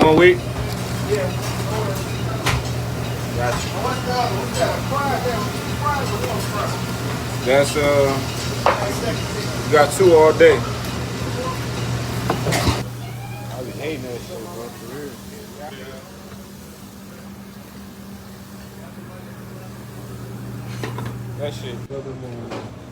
1 week? Yeah. Gotcha. What's that? Fries or one fry? That's you got 2 all day. I be hating that shit, bro. For real. That shit double moon.